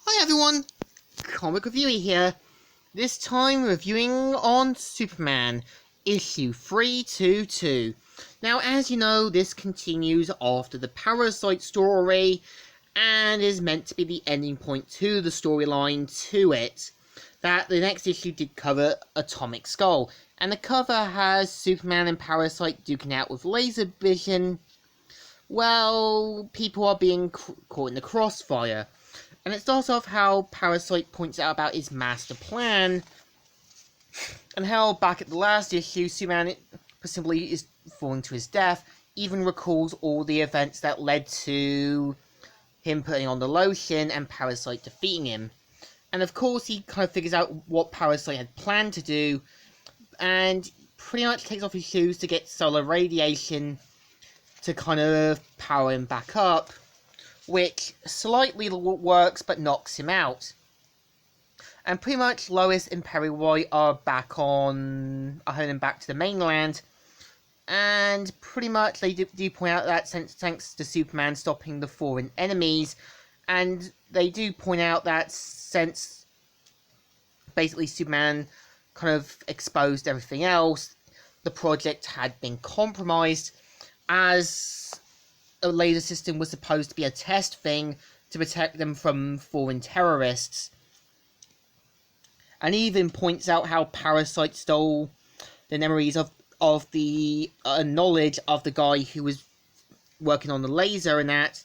Hi everyone, Comic Reviewer here. This time reviewing on Superman, issue 322. Now, as you know, this continues after the Parasite story, and is meant to be the ending point to the storyline to it. That the next issue did cover Atomic Skull, and the cover has Superman and Parasite duking out with laser vision. Well, people are being caught in the crossfire. And it starts off how Parasite points out about his master plan, and how back at the last issue, Superman simply is falling to his death, even recalls all the events that led to him putting on the lotion and Parasite defeating him. And of course, he kind of figures out what Parasite had planned to do, and pretty much takes off his shoes to get solar radiation to kind of power him back up, which slightly works but knocks him out. And pretty much Lois and Perry Roy are heading back to the mainland, and pretty much they do point out that thanks to Superman stopping the foreign enemies, and they do point out that since basically Superman kind of exposed everything else, the project had been compromised, as a laser system was supposed to be a test thing to protect them from foreign terrorists. And even points out how Parasite stole the memories of the knowledge of the guy who was working on the laser and that.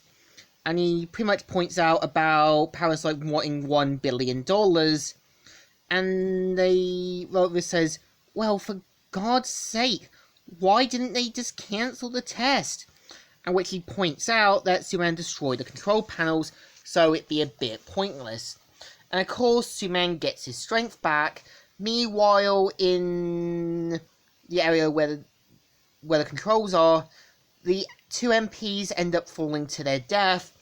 And he pretty much points out about Parasite wanting $1 billion. And Lois says, well, for God's sake, why didn't they just cancel the test? And which he points out that Superman destroyed the control panels, so it'd be a bit pointless. And of course, Superman gets his strength back. Meanwhile, in the area where the controls are, the two MPs end up falling to their death,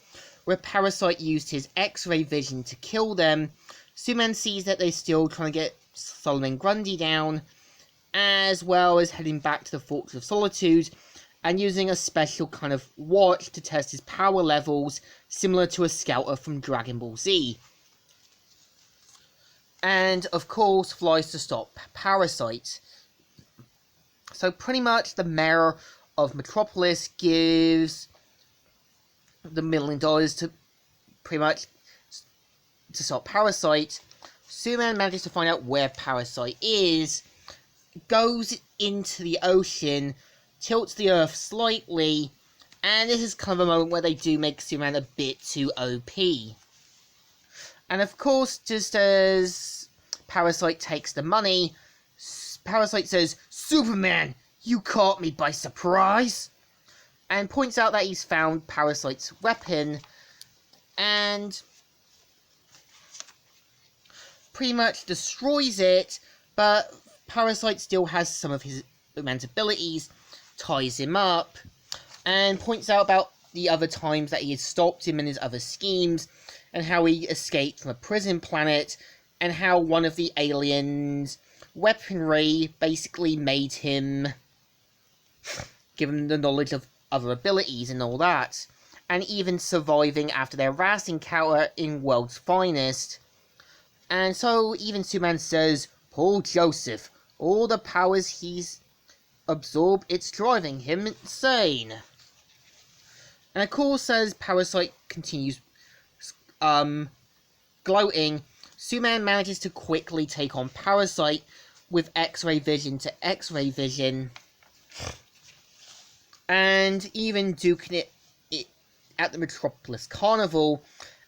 where Parasite used his X-ray vision to kill them. Superman sees that they're still trying to get Solomon Grundy down, as well as heading back to the Fortress of Solitude, and using a special kind of watch to test his power levels, similar to a scouter from Dragon Ball Z. And, of course, flies to stop Parasite. So pretty much the mayor of Metropolis gives the $1 million to pretty much to stop Parasite. Superman manages to find out where Parasite is, goes into the ocean, tilts the Earth slightly, and this is kind of a moment where they do make Superman a bit too OP. And of course, just as Parasite takes the money, Parasite says, "Superman, you caught me by surprise!" and points out that he's found Parasite's weapon, and pretty much destroys it, but Parasite still has some of his Superman's abilities, ties him up, and points out about the other times that he had stopped him in his other schemes, and how he escaped from a prison planet, and how one of the aliens' weaponry basically made him, give him the knowledge of other abilities and all that, and even surviving after their last encounter in World's Finest. And so even Superman says, "Poor Joseph, all the powers he's absorbed, it's driving him insane." And of course, as Parasite continues gloating, Superman manages to quickly take on Parasite with X-ray vision to X-ray vision, and even duking it at the Metropolis Carnival,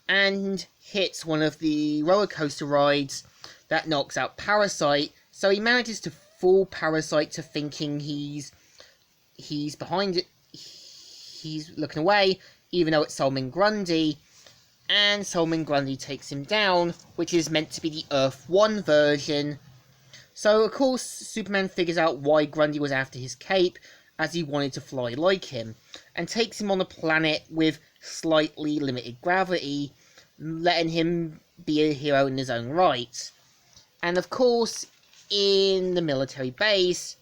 and hits one of the roller coaster rides that knocks out Parasite. So he manages to fool Parasite to thinking he's behind it, he's looking away, even though it's Solomon Grundy, and Solomon Grundy takes him down, which is meant to be the Earth 1 version. So of course Superman figures out why Grundy was after his cape, as he wanted to fly like him, and takes him on a planet with slightly limited gravity, letting him be a hero in his own right. And of course, in the military base,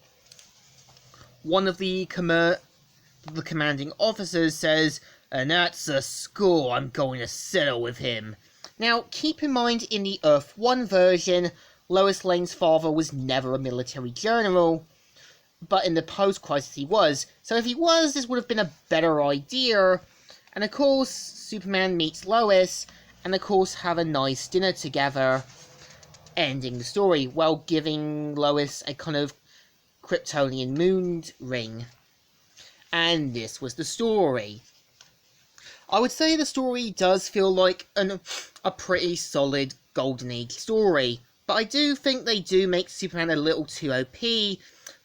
one of the commanding officers says, "And that's a score I'm going to settle with him." Now, keep in mind, in the Earth 1 version, Lois Lane's father was never a military general, but in the post-crisis he was. So if he was, this would have been a better idea. And of course, Superman meets Lois, and of course have a nice dinner together, ending the story, while giving Lois a kind of Kryptonian moon ring. And this was the story. I would say the story does feel like a pretty solid Golden Age story, but I do think they do make Superman a little too OP,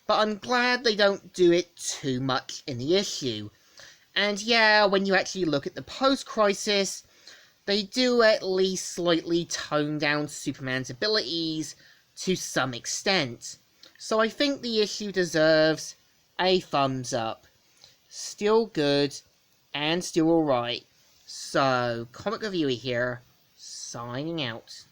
but I'm glad they don't do it too much in the issue. And yeah, when you actually look at the post-crisis, they do at least slightly tone down Superman's abilities to some extent. So I think the issue deserves a thumbs up. Still good, and still alright. So, Comic Reviewer here, signing out.